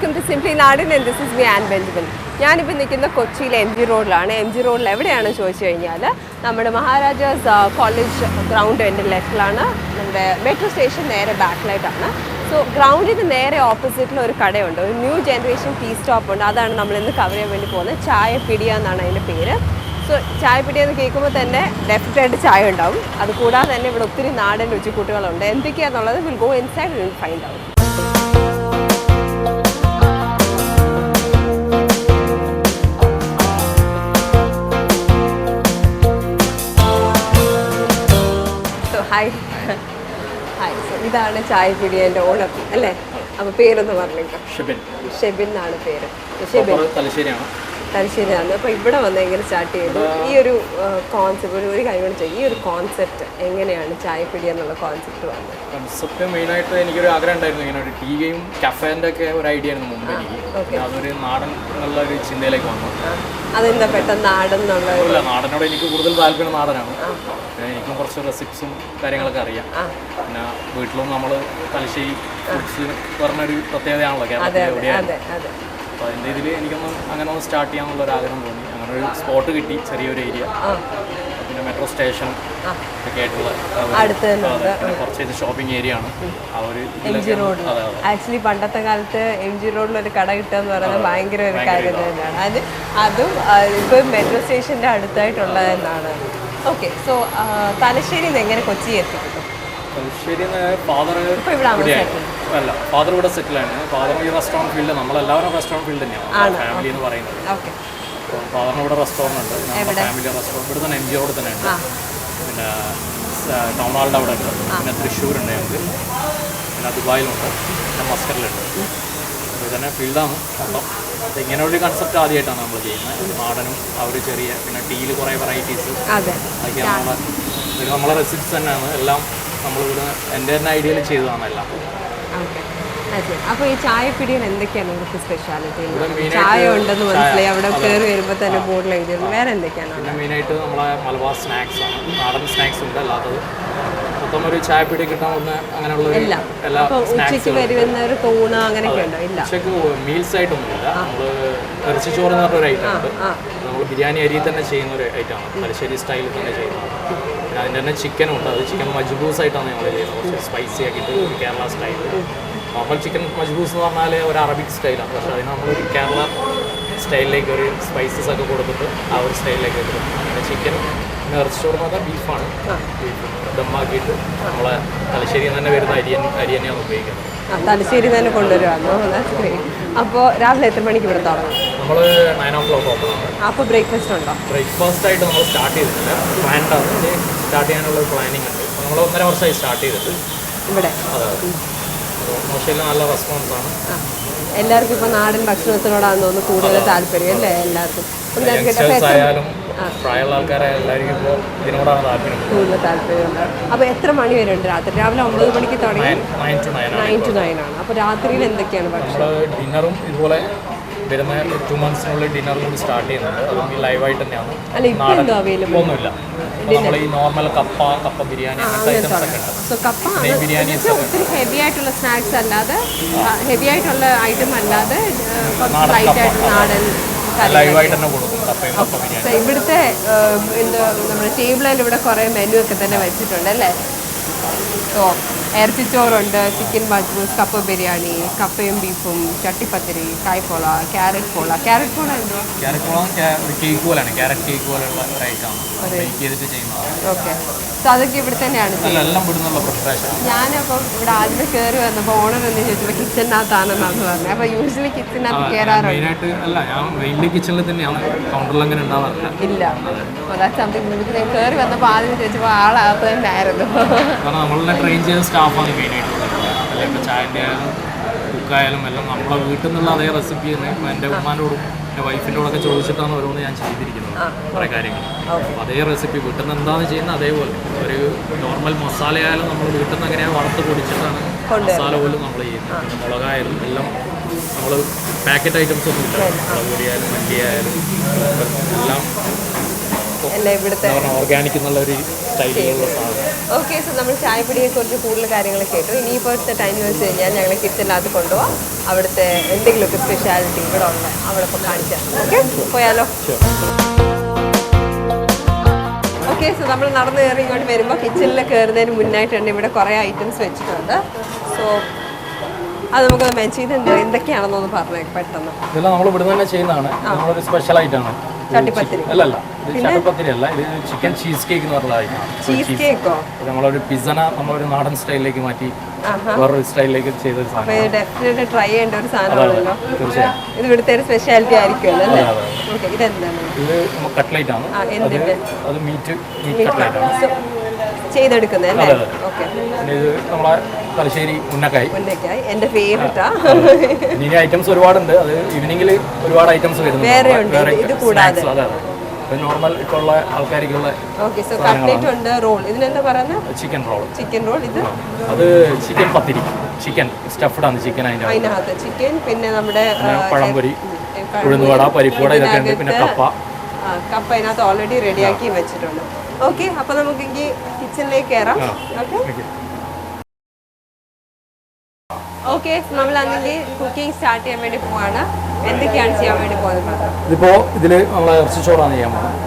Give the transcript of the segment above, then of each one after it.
Welcome to simply നാടൻ and this is me an Benjamin. ഞാനിപ്പോൾ നിൽക്കുന്ന കൊച്ചിയിലെ MG റോഡിലാണ്. MG റോഡിൽ എവിടെയാണെന്ന് ചോദിച്ചു കഴിഞ്ഞാൽ നമ്മുടെ മഹാരാജാസ് കോളേജ് ഗ്രൗണ്ട് എൻ്റെ ലെഫ്റ്റിലാണ്. നമ്മുടെ മെട്രോ സ്റ്റേഷൻ നേരെ ബാക്കിലായിട്ടാണ്. സോ ഗ്രൗണ്ടിന് നേരെ ഓപ്പോസിറ്റിൽ ഒരു കടയുണ്ട്, ഒരു ന്യൂ ജനറേഷൻ ടീ സ്റ്റോപ്പ് ഉണ്ട്. അതാണ് നമ്മളിന്ന് കവർ ചെയ്യാൻ വേണ്ടി പോകുന്നത്. ചായപ്പിടിയ എന്നാണ് അതിൻ്റെ പേര്. സോ ചായപ്പിടിയ എന്ന് കേൾക്കുമ്പോൾ തന്നെ ഡെഫിനറ്റായിട്ട് ചായ ഉണ്ടാവും. അതുകൂടാതെ തന്നെ ഇവിടെ ഒത്തിരി നാടൻ രുചിക്കൂട്ടുകളുണ്ട്. എന്തൊക്കെയാണെന്നുള്ളത് will go inside and find out. Hi hi. So ഇതാണ് ചായപ്പിടിയൻ്റെ ഓണർ അല്ലേ? അപ്പോൾ പേരൊന്ന് പറഞ്ഞേക്കാം. ഷെബിൻ എന്നാണ് പേര്. ഷെബിൻ തലശ്ശേരിയാണ്. അപ്പോൾ ഇവിടെ വന്ന് എങ്ങനെ സ്റ്റാർട്ട് ചെയ്തു ഈ ഒരു കോൺസെപ്റ്റ്? ഒരു കാര്യം കൂടി ചെയ്യും, ഈ ഒരു കോൺസെപ്റ്റ് എങ്ങനെയാണ് ചായപ്പിടി എന്നുള്ള കോൺസെപ്റ്റ് വന്നത്? കോൺസെപ്റ്റ് മെയിനായിട്ട് എനിക്കൊരു ആഗ്രഹം ഉണ്ടായിരുന്നു, ഇങ്ങനെ ഒരു ടീയും കഫേൻ്റെ ഒക്കെ ഒരു ഐഡിയ ആയിരുന്നു മുമ്പ് എനിക്ക്. അതൊരു നാടൻ എന്നുള്ള ഒരു ചിന്തയിലേക്ക് വന്നു. അതെന്താ പെട്ടെന്ന് നാടൻ എന്നുള്ള? നാടനോട് എനിക്ക് കൂടുതൽ താല്പര്യം നാടനാണ്. എനിക്കും കുറച്ച് റെസിപ്സും കാര്യങ്ങളൊക്കെ അറിയാം. പിന്നെ വീട്ടിലും നമ്മൾ തലശ്ശേരി ഫുഡ്സ് പറഞ്ഞൊരു പ്രത്യേകതയാണല്ലോ കേരളത്തിൽ എവിടെയാണ്. അപ്പോൾ അതിൻ്റെ ഇതിൽ എനിക്കൊന്ന് അങ്ങനെ ഒന്ന് സ്റ്റാർട്ട് ചെയ്യാമെന്നുള്ളൊരു ആഗ്രഹം തോന്നി. അങ്ങനെ ഒരു സ്പോട്ട് കിട്ടി, ചെറിയൊരു ഏരിയ. പിന്നെ മെട്രോ സ്റ്റേഷൻ ഒക്കെ ആയിട്ടുള്ള കുറച്ച് ഇത് ഷോപ്പിംഗ് ഏരിയ ആണ്. MG റോഡിൽ ആക്ച്വലി പണ്ടത്തെ കാലത്ത് MG റോഡിലൊരു കട കിട്ടുക എന്ന് പറയുന്നത് ഭയങ്കര ഒരു കാര്യം തന്നെയാണ്. അതും ഇപ്പോൾ മെട്രോ സ്റ്റേഷൻ്റെ അടുത്തായിട്ടുള്ളതെന്നാണ്. ഓക്കെ. സോ തലശ്ശേരിയിൽ നിന്ന് എങ്ങനെ കൊച്ചി എത്തിക്കുന്നു? തലശ്ശേരി ഫാദർ അല്ല, ഫാദർ ഇവിടെ സെറ്റിലാണ്. ഫാദർ ഈ റെസ്റ്റോറൻറ്റ് ഫീൽഡ്, നമ്മളെല്ലാവരും റെസ്റ്റോറൻറ്റ് ഫീൽഡ് തന്നെയാണ് ഫാമിലി എന്ന് പറയുന്നത്. ഫാദറിന് ഇവിടെ റെസ്റ്റോറൻറ്റ് ഉണ്ട്, നമ്മുടെ ഫാമിലി റെസ്റ്റോറൻറ്റ് ഇവിടെ തന്നെ MG റോഡ് തന്നെ ഉണ്ട്. പിന്നെ ടൗൺ ഹാളിൻ്റെ അവിടെ ഉണ്ട്, പിന്നെ തൃശ്ശൂരുണ്ട് ഞങ്ങൾക്ക്, പിന്നെ ദുബായിലുണ്ട്, പിന്നെ മസ്കറിലുണ്ട്. അപ്പോൾ ഇതന്നെ ഫീൽഡാണ് മൊത്തം. ഇങ്ങനെ ഒരു കൺസെപ്റ്റ് ആദ്യമായിട്ടാണ് നമ്മൾ ചെയ്യുന്നത്. നാടനും ആ ഒരു ചെറിയ, പിന്നെ ടീയിൽ കുറേ വെറൈറ്റീസ് അതൊക്കെയാണ് നമ്മളെ റെസിപ്റ്റ്സ് തന്നെയാണ് എല്ലാം. നമ്മളിവിടെ എൻ്റെ തന്നെ ഐഡിയയിൽ ചെയ്തതാണ് എല്ലാം. അപ്പോൾ ഈ ചായപ്പിടിയിൽ എന്തൊക്കെയാണ് ഇവിടുത്തെ സ്പെഷ്യാലിറ്റി? ചായ ഉണ്ടെന്ന് മനസ്സിലായി, അവിടെ കയറി വരുമ്പോൾ തന്നെ ബോർഡിൽ എഴുതിയിരുന്നു. വേറെ എന്തൊക്കെയാണ്? പിന്നെ മെയിനായിട്ട് നമ്മളെ മലബാർ സ്നാക്സ് ആണ്, നാടൻ സ്നാക്സ് ഉണ്ട്. അല്ലാത്തത് മൊത്തം ഒരു ചായപ്പിടി കിട്ടാവുന്ന അങ്ങനെയുള്ള എല്ലാ ഉച്ചയ്ക്ക് വരുന്നവർ തൂണ് അങ്ങനെയൊക്കെ ഉണ്ടോ? ഇല്ല, ഉച്ചയ്ക്ക് മീൽസ് ആയിട്ടൊന്നുമില്ല. നമ്മൾ ഇറച്ചിച്ചോറ് എന്ന് പറഞ്ഞൊരു ഐറ്റം ഉണ്ട്. നമ്മൾ ബിരിയാണി അരി തന്നെ ചെയ്യുന്ന ഒരു ഐറ്റമാണ്, തലശ്ശേരി സ്റ്റൈലിൽ തന്നെ ചെയ്യുന്നത്. പിന്നെ അതിൻ്റെ തന്നെ ചിക്കനും ഉണ്ട്. അത് ചിക്കൻ മജ്ബൂസ് ആയിട്ടാണ് ഞങ്ങൾ ചെയ്യുന്നത്, കുറച്ച് സ്പൈസി ആക്കിയിട്ട് കേരള സ്റ്റൈലിൽ. നോർമൽ ചിക്കൻ മജ്ബൂസ് എന്ന് പറഞ്ഞാൽ ഒരു അറബിക് സ്റ്റൈലാണ്, പക്ഷേ അതിന് നമ്മളൊരു കേരള സ്റ്റൈലിലേക്ക് ഒരു സ്പൈസസ് ഒക്കെ കൊടുത്തിട്ട് ആ ഒരു സ്റ്റൈലിലേക്ക് എടുക്കും. പിന്നെ ചിക്കൻ, പിന്നെ ഇറച്ചിച്ചോറ് എന്ന് പറഞ്ഞാൽ ബീഫാണ്. ബീഫ് ദമ്മാക്കിയിട്ട് നമ്മളെ തലശ്ശേരിയിൽ തന്നെ വരുന്ന അരി തന്നെയാണ് ഉപയോഗിക്കുന്നത്. തലശ്ശേരി തന്നെ കൊണ്ടുവരുവാണോ? അപ്പോൾ രാവിലെ എത്ര മണിക്ക് ഇവിടെ തുടങ്ങും? നമ്മൾ 9 o'clock ഓപ്പൺ ആണ്. അപ്പോൾ ബ്രേക്ക്ഫാസ്റ്റ് ഉണ്ടോ? ബ്രേക്ക്ഫാസ്റ്റ് ആയിട്ട് നമ്മൾ സ്റ്റാർട്ട് ചെയ്തിട്ടില്ല, പ്ലാൻഡാണ്. സ്റ്റാർട്ട് ചെയ്യാനുള്ള ഒരു പ്ലാനിങ് ഉണ്ട്. നമ്മൾ 1.5 വർഷമായി സ്റ്റാർട്ട് ചെയ്തിട്ട് ഇവിടെ. അതെ, മോശയിൽ നല്ല റെസ്പോൺസാണ്. എല്ലാവർക്കും ഇപ്പോൾ നാടൻ ഭക്ഷണത്തിനോടാണെന്ന് തോന്നുന്നു കൂടുതൽ താല്പര്യം അല്ലേ? എല്ലാവർക്കും ആയാലും പ്രായമുള്ള ആൾക്കാരായാലും എല്ലാവർക്കും ഇപ്പോൾ ഇതിനോടാണ് താല്പര്യം, കൂടുതൽ താല്പര്യമുണ്ട്. അപ്പോൾ എത്ര മണി വരെ ഉണ്ട്? രാവിലെ 9 മണിക്ക് തുടങ്ങി 9 to 9 ആണ്. അപ്പോൾ രാത്രിയിൽ എന്തൊക്കെയാണ് ഭക്ഷണം? നമ്മൾ ഡിന്നറും ഇതുപോലെ വരുന്ന 2 monthsനുള്ളിൽ ഡിന്നറും കൂടി സ്റ്റാർട്ട് ചെയ്യുന്നുണ്ട്. അത് ലൈവായിട്ട് തന്നെയാണ്, ഒന്നുമില്ല. നമ്മൾ ഈ നോർമൽ കപ്പ ബിരിയാണി അങ്ങനത്തെ ഐറ്റംസ് ഒക്കെ ഉണ്ട്. സോ കപ്പ ഒത്തിരി ഹെവി ആയിട്ടുള്ള സ്നാക്സ് അല്ലാതെ, ഹെവി ആയിട്ടുള്ള ഐറ്റം അല്ലാതെ ലൈറ്റ് ആയിട്ട് നാടൻ ലൈവായിട്ട് തന്നെ കൊടുക്കും കപ്പയും കപ്പ ബിരിയാണി. ഇവിടുത്തെ എന്താ നമ്മുടെ ടേബിളിൽ ഇവിടെ കുറേ മെനു ഒക്കെ തന്നെ വെച്ചിട്ടുണ്ട് അല്ലേ? സോ ഇറച്ചിച്ചോറുണ്ട്, ചിക്കൻ മജ്ബൂസ്, കപ്പ ബിരിയാണി, കപ്പയും ബീഫും, ചട്ടിപ്പത്തിരി, കായ്പോള, ക്യാരറ്റ് പോള എന്തോ? ക്യാരറ്റ് പോള ഒരു കേക്ക് പോലെയാണ്, ക്യാരറ്റ് കേക്ക് പോലെയുള്ള ഒരു ഐറ്റമാണ് ബേക്ക് ചെയ്തിട്ട് ചെയ്യുന്നത്. ഓക്കെ. സോ അതൊക്കെ ഇവിടെ തന്നെയാണ് എല്ലാം ഇവിടുന്നുള്ള പ്രിപ്പറേഷൻ. ഞാനപ്പോൾ ഇവിടെ ആദ്യം കയറി വന്നപ്പോൾ ഓണർ എന്ന് ചോദിച്ചപ്പോൾ കിച്ചണിനകത്താണെന്നാണ് പറഞ്ഞത്. അപ്പോൾ യൂഷ്വലി കിച്ചണിനകത്ത് കയറാറുണ്ട്? മെയിനായിട്ട് അല്ല, ഞാൻ മെയിൻലി കിച്ചണിൽ തന്നെയാണ്, കൗണ്ടറിൽ അങ്ങനെ ഉണ്ടാവാറില്ല. ഇല്ല, അതാ സംതിങ് കയറി വന്നപ്പോൾ ആദ്യം ചോദിച്ചപ്പോൾ ആളകത്ത് തന്നെ ആയിരുന്നു. കാരണം നമ്മളെ ട്രെയിൻ ചെയ്ത സ്റ്റാഫാണ് മെയിനായിട്ടുള്ളത്. അല്ലെങ്കിൽ ഇപ്പോൾ ചായൻ്റെ ആയാലും കുക്കായാലും എല്ലാം നമ്മളെ വീട്ടിൽ നിന്നുള്ള അതേ റെസിപ്പി തന്നെ എൻ്റെ ഉമ്മാനോടും എൻ്റെ വൈഫിൻ്റെ കൂടെ ഒക്കെ ചോദിച്ചിട്ടാണ് ഓരോന്ന് ഞാൻ ചെയ്തിരിക്കുന്നത് കുറേ കാര്യങ്ങൾ. അപ്പോൾ അതേ റെസിപ്പി വീട്ടിൽ നിന്ന് എന്താണ് ചെയ്യുന്നത് അതേപോലെ ഒരു നോർമൽ മസാലയായാലും നമ്മൾ വീട്ടിൽ നിന്ന് എങ്ങനെയാണ് വറുത്ത് പൊടിച്ചിട്ടാണ് മസാല പോലും നമ്മൾ ചെയ്യുന്നത്. പിന്നെ മുളകായാലും എല്ലാം നമ്മൾ പാക്കറ്റ് ഐറ്റംസ് ഒന്നും ഇല്ല, മുളക് പൊടിയായാലും മല്ലിയായാലും എല്ലാം ഓർഗാനിക് എന്നുള്ള ഒരു സ്റ്റൈലിലുള്ള സാധനം. ഓക്കെ, സോ നമ്മൾ ചായപ്പൊടിയെ കുറിച്ച് കൂടുതൽ കാര്യങ്ങൾ കേട്ടു. ഇനിയിപ്പോഴത്തെ ടൈം വെച്ച് കഴിഞ്ഞാൽ ഞങ്ങൾ കിച്ചണിനകത്ത് കൊണ്ടുപോകാം. അവിടുത്തെ എന്തെങ്കിലുമൊക്കെ സ്പെഷ്യാലിറ്റി ഇവിടെ ഉണ്ട്, അവിടെ ഇപ്പോൾ കാണിച്ചാൽ. ഓക്കെ, പോയാലോ? ഓക്കെ, സോ നമ്മൾ നടന്നു കയറി ഇങ്ങോട്ട് വരുമ്പോൾ കിച്ചണിൽ കയറുന്നതിന് മുന്നായിട്ട് തന്നെ ഇവിടെ കുറേ ഐറ്റംസ് വെച്ചിട്ടുണ്ട്. സോ അത് നമുക്കൊന്ന് മെൻഷൻ ചെയ്ത് എന്തൊക്കെയാണെന്നൊന്ന് പറഞ്ഞേ പെട്ടെന്ന്. ഇതെല്ലാം നമ്മൾ ഇവിടെ തന്നെ ചെയ്യുന്നതാണ്. നമ്മളൊരു സ്പെഷ്യൽ ആയിട്ടാണ്. ചട്ടിപ്പത്തിരി അല്ലല്ല, ഇത് ചട്ടിപ്പത്തിരി അല്ല, ഇത് ചിക്കൻ ചീസ് കേക്ക് എന്ന് പറഞ്ഞ ഐറ്റമാണ്. ചീസ് കേക്കോ? നമ്മളൊരു പിസ്സന നമ്മളൊരു നാടൻ സ്റ്റൈലിലേക്ക് മാറ്റി വേറൊരു സ്റ്റൈലിലേക്ക് ചെയ്ത സാധനം. ഡെഫിനറ്റ്ലി ട്രൈ ചെയ്യേണ്ട ഒരു സാധനമാണല്ലോ. തീർച്ചയായും ഇത് ഇവിടുത്തെ ഒരു സ്പെഷ്യാലിറ്റി ആയിരിക്കുമല്ലോ അല്ലേ? ഓക്കെ, ഇതെന്താണ്? ഇത് കട്ട്ലൈറ്റ് ആണ്. അത് മീറ്റ് കട്ട്ലൈറ്റ് ആണ് ചെയ്തെടുക്കുന്നത് അല്ലേ? ഓക്കെ, ഇത് നമ്മളെ തലശ്ശേരി ഉന്നക്കായി. എന്റെ ഫേവറേറ്റാ. ഇനി ഐറ്റംസ് ഒരുപാടുണ്ട്. അത് ഈവനിങ്ങിൽ ഒരുപാട് ഐറ്റംസ് വരുന്നുണ്ട്. ഇത് കൂടാതെ നോർമൽ ഇട്ടുള്ള ആൾക്കാർക്കുള്ള. ഓക്കെ, സോ കട്ട്ലേറ്റ് ഉണ്ട്, റോൾ. ഇതിനെന്താ പറയുന്നത്? Chicken roll. Chicken roll. ഇത് അത് ചിക്കൻ പത്തിരി. ചിക്കൻ സ്റ്റഫ്ഡ് ആണ് ചിക്കൻ അതിനകത്ത് ചിക്കൻ. പിന്നെ നമ്മുടെ പഴംപൊരി, ഉഴുന്നുവട, പരിപ്പുവട, ഇതൊക്കെ ഉണ്ട്. പിന്നെ കപ്പ അതിനകത്ത് ഓൾറെഡി റെഡിയാക്കി വെച്ചിട്ടുണ്ട്. ഓക്കെ, അപ്പൊ നമുക്ക് ഈ കിച്ചണിലേക്ക് കയറാം. ഓക്കെ, നമ്മളാണെങ്കിൽ കുക്കിംഗ് സ്റ്റാർട്ട് ചെയ്യാൻ വേണ്ടി പോവാണ്. എന്തൊക്കെയാണ് ചെയ്യാൻ വേണ്ടി പോകുന്നത്? ഇതിപ്പോ ഇതില് നമ്മളെ ഇറച്ചിച്ചോറാണ് ചെയ്യാൻ പോകുന്നത്.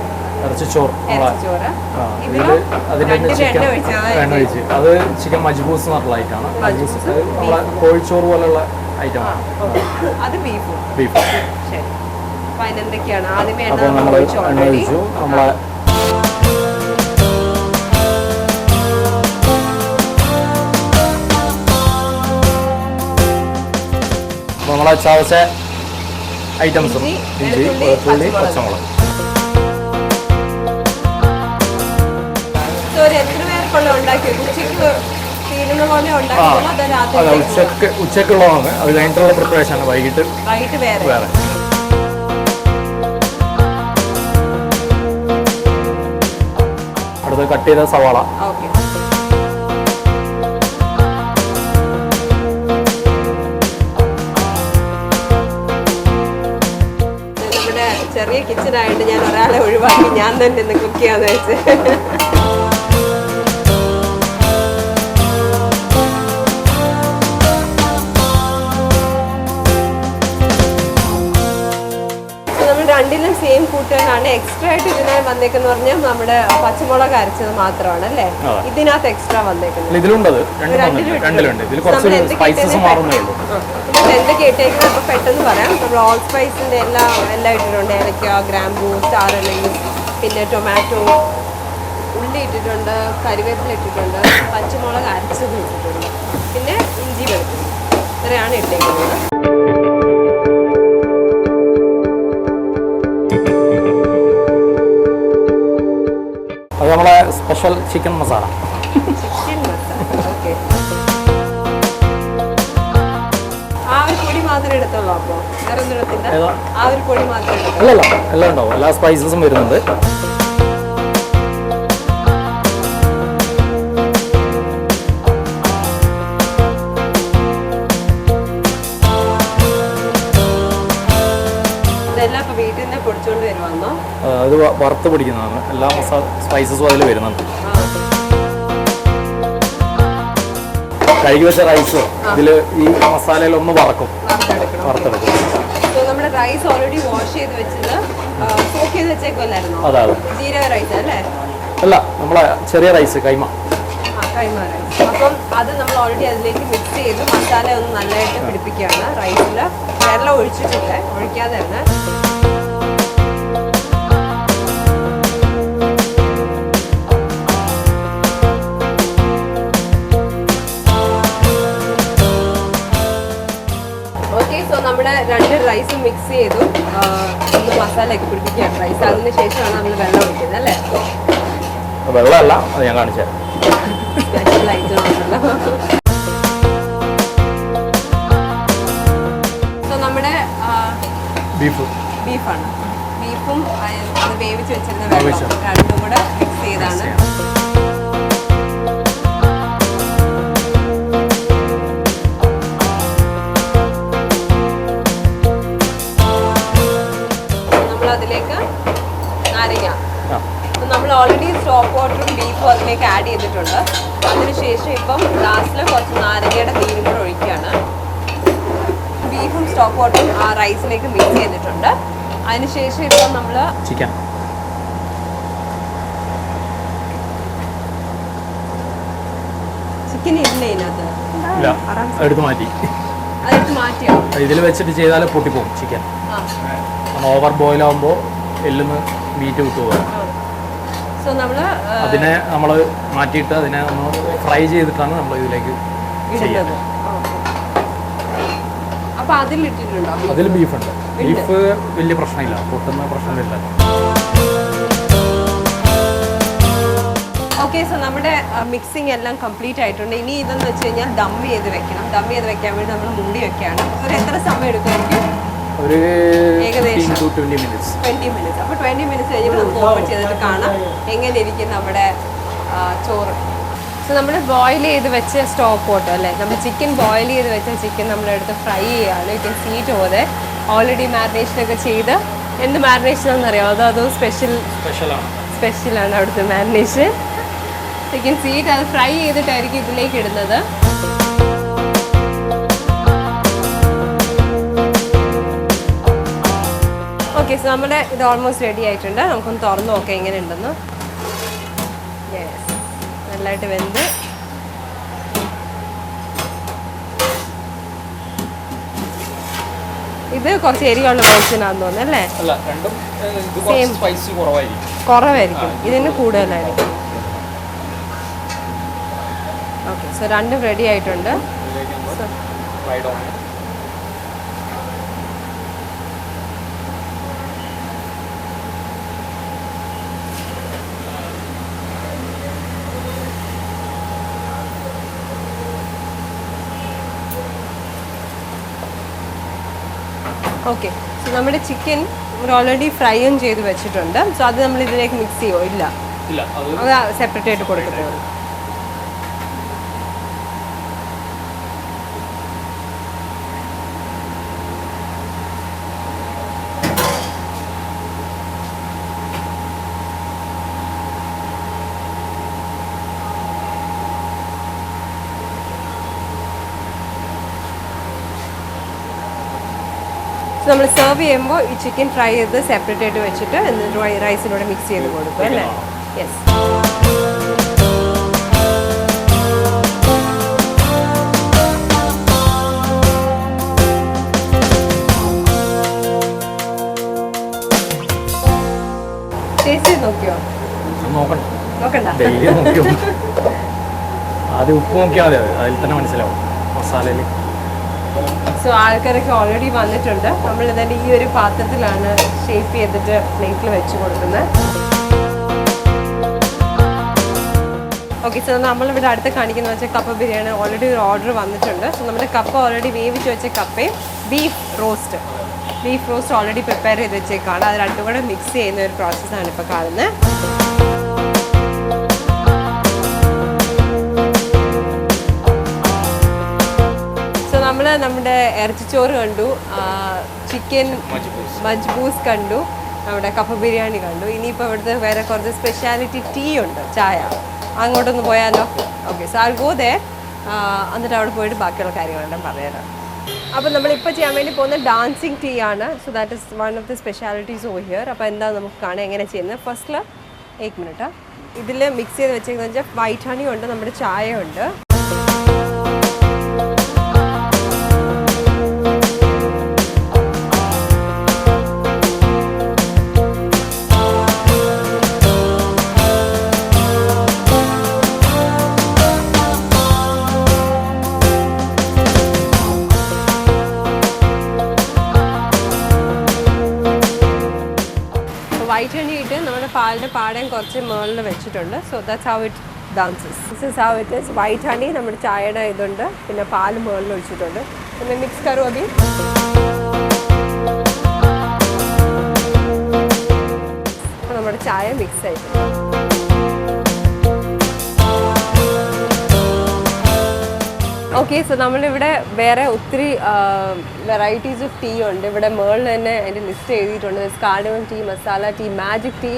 ഇറച്ചിച്ചോറ് എണ്ണ ഒഴിച്ച് അത് ചിക്കൻ മജ്ബൂസ് എന്ന് പറഞ്ഞ ഐറ്റാണ്. മജ്ബൂസ് നമ്മളെ കോഴിച്ചോറ് പോലുള്ള ഐറ്റമാണ്. അത് ബീഫ്. ശരി, അപ്പൊ അതിനെന്തൊക്കെയാണ് ആദ്യമേ അപ്പോൾ നമ്മൾ എണ്ണ ഒഴിച്ചു. നമ്മളെ നമ്മളെ ചവച്ച ഐറ്റംസും ഇഞ്ചി, വെളുത്തുള്ളി, പച്ചമുളക്. അതെ, ഉച്ചക്കുള്ളതാണ്. അത് കഴിഞ്ഞിട്ടുള്ള പ്രിപ്പറേഷൻ ആണ്. വൈകിട്ട് വേറെ. അടുത്ത് കട്ട് ചെയ്ത സവാള, ചെറിയ കിച്ചണായിട്ട് ഞാൻ ഒരാളെ ഒഴിവാക്കി ഞാൻ തന്നെ ഇന്ന് കുക്ക് ചെയ്യാന്ന് വെച്ച്. നമ്മൾ രണ്ടിലും സെയിം കൂട്ടുകാരാണ്. എക്സ്ട്രാ ആയിട്ട് ഇതിനായി വന്നേക്കെന്ന് പറഞ്ഞാൽ നമ്മുടെ പച്ചമുളക് അരച്ചത് മാത്രമാണ് അല്ലേ ഇതിനകത്ത് എക്സ്ട്രാ വന്നേക്കുന്നത്? ഇതിലുണ്ട്, രണ്ടിലുണ്ട്. ഇതിൽ കുറച്ച് സ്പൈസസ് മാറുന്നേ ഉള്ളൂ. എന്തൊക്കെ ഇട്ടേക്കുന്നത് ഇപ്പൊ പെട്ടെന്ന് പറയാം. നമ്മൾ ഓൾ സ്പൈസിന്റെ എല്ലാം ഇട്ടിട്ടുണ്ട്. ഏലക്ക, ഗ്രാമ്പൂ, സ്റ്റാർ അനീസ്, പിന്നെ ടൊമാറ്റോ, ഉള്ളി ഇട്ടിട്ടുണ്ട്, കരിവേപ്പില ഇട്ടിട്ടുണ്ട്, പച്ചമുളക് അരച്ചത് ഇട്ടിട്ടുണ്ട്, പിന്നെ ഇഞ്ചി വെളുത്തുള്ളി. ഇത്രയാണ് ഇട്ടേക്കുന്നത്. അത് നമ്മളെ സ്പെഷ്യൽ ചിക്കൻ മസാല. ഓക്കെ, ആ ഒരു പൊടി മാത്രമേ എടുത്തുള്ളൂ. അപ്പോൾ വേറെ ഒന്നും എടുത്തില്ല, ആ ഒരു പൊടി മാത്രമേ എടുത്തുള്ളൂ? അല്ലല്ല, എല്ലാം ഉണ്ടാവും. എല്ലാ സ്പൈസസും വരുന്നുണ്ട്. ഇതെല്ലാം ഇപ്പോൾ വീട്ടിൽ നിന്ന് പൊടിച്ചുകൊണ്ട് വരുവാന്നോ? അത് വറുത്ത് പിടിക്കുന്നതാണ്. എല്ലാ സ്പൈസസും അതിൽ വരുന്നുണ്ട്. കഴുകി വെച്ച റൈസ് ഇതിൽ ഈ മസാലയിലൊന്ന് വറുത്തെടുക്കും. നമ്മുടെ റൈസ് ഓൾറെഡി വാഷ് ചെയ്ത് വെച്ചത് സോക്ക് ചെയ്ത് വെച്ചേക്കല്ലായിരുന്നോ? അതെ, ജീരക റൈസ് അല്ലേ? അല്ല, നമ്മളെ ചെറിയ റൈസ്, കൈമ റൈസ്. അപ്പം അത് നമ്മൾ ഓൾറെഡി അതിലേക്ക് മിക്സ് ചെയ്ത് മസാല ഒന്ന് നല്ലതായിട്ട് പിടിപ്പിക്കുകയാണ്. റൈസിൽ വെള്ളം ഒഴിച്ചിട്ടില്ല, ഒഴിക്കാതെ തന്നെ. നമ്മുടെ രണ്ട് റൈസും മിക്സ് ചെയ്തു, ഒന്ന് മസാലയൊക്കെ പിടിപ്പിക്കുകയാണ് റൈസ്. അതിന് ശേഷമാണ് നമ്മൾ വെള്ളം ഒഴിക്കുന്നത് അല്ലേ? വെള്ളമല്ല, അത് ഞാൻ കാണിച്ചു തരാം. സ്പെഷ്യൽ ഐറ്റം ആണല്ലോ. സോ നമ്മുടെ ബീഫാണ്. ബീഫും അത് വേവിച്ച് വെച്ചിരുന്ന വെള്ളം രണ്ടും കൂടെ മിക്സ് ചെയ്താണ്. അതിലേക്ക് നാരങ്ങ നമ്മൾ ഓൾറെഡി സ്റ്റോക്ക് വാട്ടറും ബീഫും അതിലേക്ക് ആഡ് ചെയ്തിട്ടുണ്ട്. അതിനുശേഷം ഇപ്പം ലാസ്റ്റിൽ കുറച്ച് നാരങ്ങയുടെ നീരും കൂടെ ഒഴിക്കുകയാണ്. ബീഫും സ്റ്റോക്ക് വാട്ടറും ആ റൈസിലേക്ക് മിക്സ് ചെയ്തിട്ടുണ്ട്. അതിനുശേഷം ഇപ്പം നമ്മൾ ചിക്കൻ ഇല്ല ഇതിനകത്ത് എടുത്ത് മാറ്റി, അതെടുത്ത് മാറ്റിയോ? ഇതിൽ വെച്ചിട്ട് ചെയ്താൽ പൊട്ടിപ്പോകും ചിക്കൻ. ഓവർ ബോയിൽ ആകുമ്പോൾ എല്ലുന്ന് മീറ്റ് വിട്ടുപോകും. സോ നമ്മൾ അതിനെ നമ്മൾ മാറ്റിയിട്ട് അതിനെ ഒന്ന് ഫ്രൈ ചെയ്തിട്ടാണ് നമ്മൾ ഇതിലേക്ക് ചെയ്യുന്നത്. അപ്പൊ അതിലിട്ടിട്ടുണ്ടോ? അതിൽ ബീഫുണ്ട്. ബീഫ് വലിയ പ്രശ്നമില്ല, പൊട്ടുന്ന പ്രശ്നമില്ല. ഓക്കെ, സോ നമ്മുടെ മിക്സിംഗ് എല്ലാം കംപ്ലീറ്റ് ആയിട്ടുണ്ട്. ഇനി ഇതെന്ന് വെച്ച് കഴിഞ്ഞാൽ ദം ചെയ്ത് വെക്കണം. ദം ചെയ്ത് വെക്കാൻ വേണ്ടി നമ്മൾ മൂടി വെക്കുകയാണ്. ഒരു എത്ര സമയം എടുക്കുമായിരിക്കും? ഒരു ഏകദേശം 20 minutes. 20 minutes. അപ്പോൾ 20 minutes കഴിയുമ്പോൾ നമുക്ക് ഓപ്പൺ ചെയ്തിട്ട് കാണാം എങ്ങനെ ഇരിക്കും നമ്മുടെ ചോറ്. സോ നമ്മൾ ബോയിൽ ചെയ്ത് വെച്ച സ്റ്റോക്ക് വാട്ടർ അല്ലേ, നമ്മൾ ചിക്കൻ ബോയിൽ ചെയ്ത് വെച്ച ചിക്കൻ നമ്മളെടുത്ത് ഫ്രൈ ചെയ്യുകയാണ്. You can see it over there. Already മാരിനേഷനൊക്കെ ചെയ്ത്, എന്ത് മാരിനേഷൻ ആണെന്നറിയാമോ? അതോ സ്പെഷ്യലാണ് അവിടുത്തെ മാരിനേഷൻ. ചിക്കൻ സീറ്റ് അത് ഫ്രൈ ചെയ്തിട്ടായിരിക്കും ഇതിലേക്ക് ഇടുന്നത്. ഓക്കെ, സോ നമ്മുടെ ഇത് ഓൾമോസ്റ്റ് റെഡി ആയിട്ടുണ്ട്. നമുക്കൊന്ന് തുറന്ന് നോക്കാം എങ്ങനെ ഉണ്ടെന്ന്. യെസ്, നല്ലതായിട്ട് വെന്ത്. ഇത് കുറച്ച് എരിയുള്ള വേർഷനാണെന്ന് തോന്നുന്നു അല്ലേ? കുറവായിരിക്കും, ഇതിന് കൂടുതലായിരിക്കും. ഓക്കെ, സോ രണ്ടും റെഡി ആയിട്ടുണ്ട്. ഓക്കെ, സോ നമ്മുടെ ചിക്കൻ ഓൾറെഡി ഫ്രൈയും ചെയ്ത് വെച്ചിട്ടുണ്ട്. സോ അത് നമ്മൾ ഇതിലേക്ക് മിക്സ് ചെയ്യുമോ? ഇല്ല, അത് സെപ്പറേറ്റ് ആയിട്ട് കൊടുക്കുന്നത്. നമ്മൾ സെർവ് ചെയ്യുമ്പോൾ ഈ ചിക്കൻ ഫ്രൈ ചെയ്ത് സെപ്പറേറ്റ് ആയിട്ട് വെച്ചിട്ട് എന്നിട്ട് റൈസിലൂടെ മിക്സ് ചെയ്ത് കൊടുക്കും അല്ലേ? യെസ്. ടേസ്റ്റ് ചെയ്ത് നോക്കിയോ? നോക്കണ്ട, ആദ്യം ഉപ്പ് നോക്കിയാൽ മതി, അതിൽ തന്നെ മനസ്സിലാവും മസാലയിൽ. സോ ആൾക്കാരൊക്കെ ഓൾറെഡി വന്നിട്ടുണ്ട്. നമ്മൾ ഇതിൻ്റെ ഈ ഒരു പാത്രത്തിലാണ് ഷേപ്പ് ചെയ്തിട്ട് പ്ലേറ്റിൽ വെച്ച് കൊടുക്കുന്നത്. ഓക്കെ, സോ നമ്മളിവിടെ അടുത്ത് കാണിക്കുന്നത് വെച്ചാൽ കപ്പ ബിരിയാണി. ഓൾറെഡി ഒരു ഓർഡർ വന്നിട്ടുണ്ട്. സോ നമ്മുടെ കപ്പ ഓൾറെഡി വേവിച്ച് വെച്ച കപ്പയും ബീഫ് റോസ്റ്റ് ഓൾറെഡി പ്രിപ്പയർ ചെയ്ത് വെച്ചേക്കാണ്. അത് രണ്ടും കൂടെ മിക്സ് ചെയ്യുന്ന ഒരു പ്രോസസ്സാണ് ഇപ്പോൾ കാണുന്നത്. നമ്മുടെ ഇറച്ചിച്ചോറ് കണ്ടു, ചിക്കൻ മജ്ബൂസ് കണ്ടു, നമ്മുടെ കപ്പ ബിരിയാണി കണ്ടു. ഇനിയിപ്പോൾ ഇവിടുത്തെ വേറെ കുറച്ച് സ്പെഷ്യാലിറ്റി ടീ ഉണ്ട്, ചായ. അങ്ങോട്ടൊന്ന് പോയാലോ? Okay, so I go there. എന്നിട്ട് അവിടെ പോയിട്ട് ബാക്കിയുള്ള കാര്യങ്ങളെല്ലാം പറയാം. അപ്പോൾ നമ്മളിപ്പോൾ ചെയ്യാൻ വേണ്ടി പോകുന്ന ഡാൻസിങ് ടീ ആണ്. So that is one of the specialities over here. അപ്പോൾ എന്താ നമുക്ക് കാണാം എങ്ങനെ ചെയ്യുന്നത്. ഫസ്റ്റിൽ 1 മിനിറ്റ് ഇതിൽ മിക്സ് ചെയ്ത് വെച്ചേക്കുന്നത് വെച്ചാൽ വൈറ്റ് ഹണി ഉണ്ട്, നമ്മുടെ ചായ ഉണ്ട്. വൈറ്റ് ഹണി ഇട്ട് നമ്മുടെ പാലിൻ്റെ പാടയും കുറച്ച് മുകളിൽ വെച്ചിട്ടുണ്ട്. So that's how it dances. This is how it is. White honey നമ്മുടെ ചായയുടെ ഇതുണ്ട്, പിന്നെ പാല് മുകളിൽ ഒഴിച്ചിട്ടുണ്ട്. പിന്നെ മിക്സ് കറോ അഭി. അപ്പോൾ നമ്മുടെ ചായ മിക്സ് ആയിട്ടുണ്ട്. ഓക്കെ, സോ നമ്മളിവിടെ വേറെ ഒത്തിരി വെറൈറ്റീസ് ഓഫ് ടീ ഉണ്ട്. ഇവിടെ മേളിൽ തന്നെ അതിൻ്റെ ലിസ്റ്റ് എഴുതിയിട്ടുണ്ട്. Cardamom tea, masala tea, magic tea,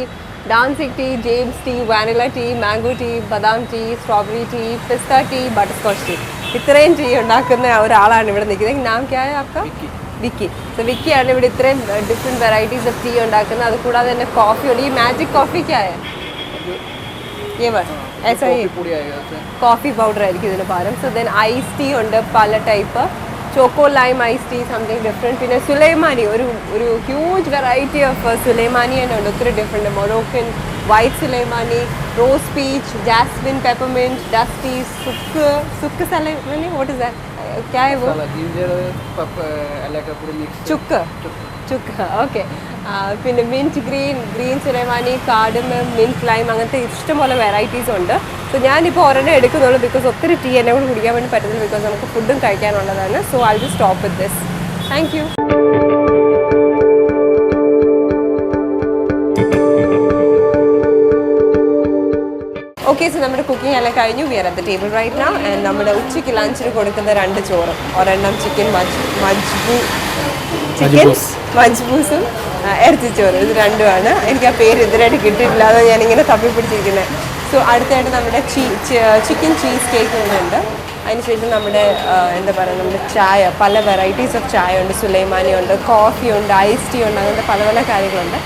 dancing tea, James tea, vanilla tea, mango tea, badam tea, strawberry tea, pista tea, butterscotch tea. ഇത്രയും ടീ ഉണ്ടാക്കുന്ന ഒരാളാണ് ഇവിടെ നിൽക്കുന്നത്. നാം ക്യാ ഹൈ ആപ്കാ? വിക്കി. സോ വിക്കിയാണ് ഇവിടെ ഇത്രയും ഡിഫറെൻറ്റ് വെറൈറ്റീസ് ഓഫ് ടീ ഉണ്ടാക്കുന്നത്. അതുകൂടാതെ തന്നെ കോഫി ഉണ്ട്. ഈ മാജിക് കോഫി ക്യാ ഹൈ? ये वर्ड ऐसा ही कॉफ़ी पाउडर ആയിരിക്കും ഇതിന് പകരം. സോ ദെൻ ഐസ് ടീ ഉണ്ട് പല type. Choco lime ice tea something different. പിന്നെ സുലൈമാനി ഒരു ഹ്യൂജ് വെറൈറ്റി ഓഫ് സുലൈമാനി തന്നെ ഉണ്ട്. ഒത്തിരി different. Moroccan, white sulaimani, rose peach, jasmine, peppermint, dusty, chukku sulaimani. What is that? क्या है वो? ചുക്ക് ചുക്ക്. ഓക്കെ. പിന്നെ mint green sulaimani, cardamom, mint lime, അങ്ങനത്തെ ഇഷ്ടംപോലെ വെറൈറ്റീസ് ഉണ്ട്. സോ ഞാനിപ്പോൾ ഒരെണ്ണം എടുക്കുന്നുള്ളൂ ബിക്കോസ് ഒത്തിരി ടീ എന്നെ കൂടെ കുടിക്കാൻ വേണ്ടി പറ്റുന്നില്ല ബിക്കോസ് നമുക്ക് ഫുഡും കഴിക്കാനുള്ളതാണ്. So I will stop with this. Thank you. Okay. So നമ്മുടെ കുക്കിംഗ് എല്ലാം കഴിഞ്ഞു. We are at the table right now. And നമ്മുടെ ഉച്ചയ്ക്ക് ലഞ്ചിന് കൊടുക്കുന്ന 2 ചോറും, ഒരെണ്ണം ചിക്കൻ മജ്ബൂസും ഇറച്ചിച്ചോറും. ഇത് രണ്ടുമാണ്. എനിക്ക് ആ പേര് ഇതിനായിട്ട് കിട്ടിയിട്ടില്ല, അതോ ഞാനിങ്ങനെ തപ്പിപ്പിടിച്ചിരിക്കുന്നത്. സോ അടുത്തായിട്ട് നമ്മുടെ ചിക്കൻ ചീസ് കേക്ക് ഉണ്ട്. അതിനുശേഷം നമ്മുടെ എന്താ പറയുക, നമ്മുടെ ചായ, പല വെറൈറ്റീസ് ഓഫ് ചായ ഉണ്ട്. സുലൈമാനി ഉണ്ട്, കോഫി ഉണ്ട്, ഐസ് ടീ ഉണ്ട്, അങ്ങനത്തെ പല പല കാര്യങ്ങളുണ്ട്.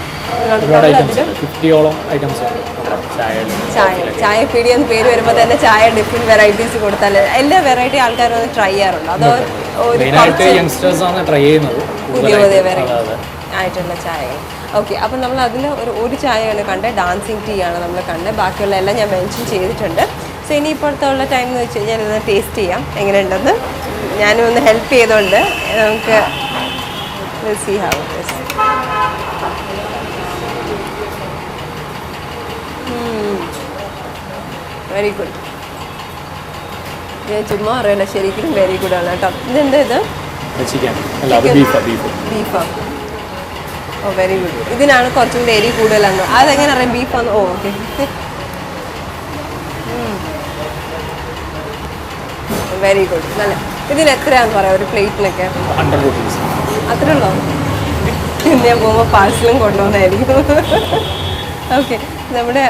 ചായ പീടി എന്ന് പേര് വരുമ്പോൾ തന്നെ ചായ ഡിഫറെന്റ് വെറൈറ്റീസ് കൊടുത്താൽ എല്ലാ വെറൈറ്റി ആൾക്കാരും അത് ട്രൈ ചെയ്യാറുണ്ട്. അതോ പുതിയ പുതിയ വെറൈറ്റി ആയിട്ടുള്ള ചായ. ഓക്കെ. അപ്പം നമ്മൾ അതിൽ ഒരു ചായയാണ് കണ്ടത്, ഡാൻസിങ് ടീ ആണ് നമ്മൾ കണ്ടത്. ബാക്കിയുള്ള എല്ലാം ഞാൻ മെൻഷൻ ചെയ്തിട്ടുണ്ട്. സോ ഇനി ഇപ്പോഴത്തെ ഉള്ള ടൈം എന്ന് വെച്ച് കഴിഞ്ഞാൽ ഇതൊന്ന് ടേസ്റ്റ് ചെയ്യാം എങ്ങനെയുണ്ടെന്ന്. ഞാനും ഒന്ന് ഹെൽപ്പ് ചെയ്തുകൊണ്ട് നമുക്ക് see how it is. Very good. ഞാൻ ചുമ്മാ അറിയില്ല, ശരിക്കും വെരി ഗുഡ് ആണ് കേട്ടോ. ഇതെന്താ ഇത്? ബീഫാ? ഓ വെരി ഗുഡ്. ഇതിനാണ് കുറച്ചും കൂടി എരി കൂടുതലാണ്. അതെങ്ങനെ അറിയാം ബീഫാന്ന്? ഓ ഓക്കെ. Very good. നല്ല. ഇതിന് എത്രയാണെന്ന് പറയാം ഒരു പ്ലേറ്റിനൊക്കെ? 100 rupees. അത്രേ ഉള്ളൂ. ഞാൻ പോകുമ്പോൾ പാഴ്സലും കൊണ്ടുപോകുന്നതായിരിക്കും. ഓക്കെ. നമ്മുടെ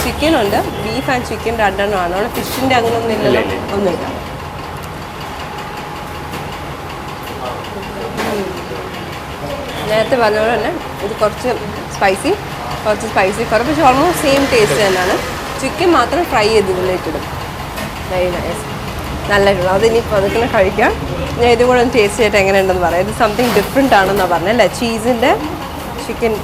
ചിക്കനുണ്ട്, ബീഫ് ആൻഡ് ചിക്കൻ 2 എണ്ണമാണ്. അവിടെ ഫിഷിൻ്റെ അങ്ങനെയൊന്നും ഇല്ലല്ലോ? ഒന്നുമില്ല. നേരത്തെ പറഞ്ഞ പോലെ തന്നെ ഇത് കുറച്ച് സ്പൈസി കുറച്ച് ഓൾമോസ്റ്റ് സെയിം ടേസ്റ്റ് തന്നെയാണ്. ചിക്കൻ മാത്രം ഫ്രൈ ചെയ്ത് ഇതിലേക്കിടും. Very nice. നല്ലതായിട്ടുള്ളൂ. അതിനിപ്പോൾ അതൊക്കെ കഴിക്കാം. ഞാൻ ഇതും കൂടെ ഒന്ന് ടേസ്റ്റ് ചെയ്തിട്ട് എങ്ങനെയുണ്ടെന്ന് പറയാം. ഇത് സംതിങ് ഡിഫറെൻ്റ് ആണെന്നാണ് പറഞ്ഞത് അല്ലേ? ചീസിൻ്റെ ചിക്കൻ.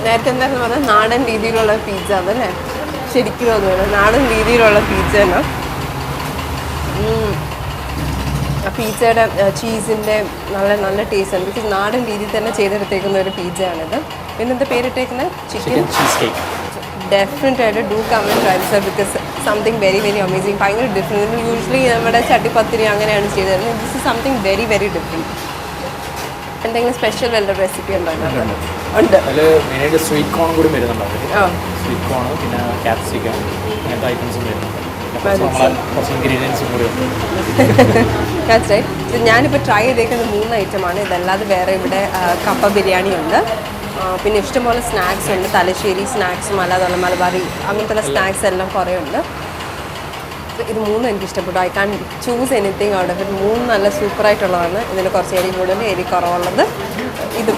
നേരത്തെ എന്താണെന്ന് പറഞ്ഞാൽ നാടൻ രീതിയിലുള്ള പിസ്സ അതല്ലേ? ശരിക്കും തോന്നുന്നു നാടൻ രീതിയിലുള്ള പിസ്സ തന്നെ. ആ പിസ്സയുടെ ചീസിൻ്റെ നല്ല ടേസ്റ്റ് ഉണ്ട്. ബിക്കോസ് നാടൻ രീതിയിൽ തന്നെ ചെയ്തെടുത്തേക്കുന്ന ഒരു പിസ്സയാണിത്. പിന്നെന്താ പേരിട്ടേക്കുന്നത്? Chicken cheese cake. ഡെഫിനറ്റ് ആയിട്ട് do come and try this because something very very amazing. ഭയങ്കര ഡിഫറെൻറ്റ്. യൂഷ്വലി നമ്മുടെ ചട്ടിപ്പത്തിരി അങ്ങനെയാണ് ചെയ്തിരുന്നത്. This is something very very different. എന്തെങ്കിലും സ്പെഷ്യൽ വല്ല റെസിപ്പി ഉണ്ടോ? ഉണ്ട്. മെയിനായിട്ട് സ്വീറ്റ് കോൺ കൂടി വരുന്നുണ്ട്. സ്വീറ്റ് കോൺ, പിന്നെ ക്യാപ്സിക്കം, അങ്ങനത്തെ ഐറ്റംസും വരുന്നുണ്ട്. കുറച്ച് ഇൻഗ്രീഡിയൻസും കൂടി ഉണ്ട്. ഞാനിപ്പോൾ ട്രൈ ചെയ്തേക്കുന്നത് 3 ഐറ്റമാണ്. ഇതല്ലാതെ വേറെ ഇവിടെ കപ്പ ബിരിയാണി ഉണ്ട്, പിന്നെ ഇഷ്ടംപോലെ സ്നാക്സ് ഉണ്ട്. തലശ്ശേരി സ്നാക്സും അല്ലാതെ മലബാറി അങ്ങനത്തെ സ്നാക്സ് എല്ലാം കുറേ ഉണ്ട്. ഇത് 3 എനിക്ക് ഇഷ്ടപ്പെട്ടു. I can choose anything out of it. 3 നല്ല സൂപ്പറായിട്ടുള്ളതാണ്. ഇതിന് കുറച്ച് എരി കൂടുതൽ, എരി കുറവുള്ളത്. ഇത്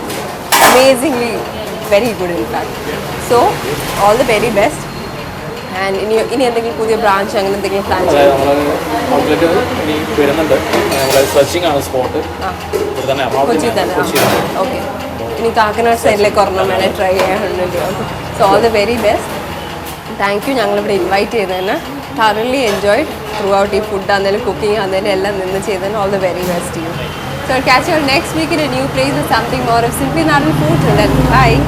amazingly very good in fact. So all the very best. And ഇനി എന്തെങ്കിലും പുതിയ ബ്രാഞ്ച് അങ്ങനെ എന്തെങ്കിലും പ്ലാൻ ചെയ്യാം? കൊച്ചി തന്നെ. ഓക്കെ. ഇനി കാക്കനാട് സൈഡിലേക്ക് ഒരെണ്ണം വേണേൽ ട്രൈ ചെയ്യാനുണ്ട്. So all the very best. Thank you ഞങ്ങളിവിടെ ഇൻവൈറ്റ് ചെയ്തതിന്. thoroughly enjoyed throughout ഈ ഫുഡ് ആണെങ്കിലും കുക്കിംഗ് ആണെങ്കിലും എല്ലാം നിന്ന് ചെയ്തതിന് all the very best to you. So I'll catch you next week in a new place with something more of Simply Nadu food. Till then, bye.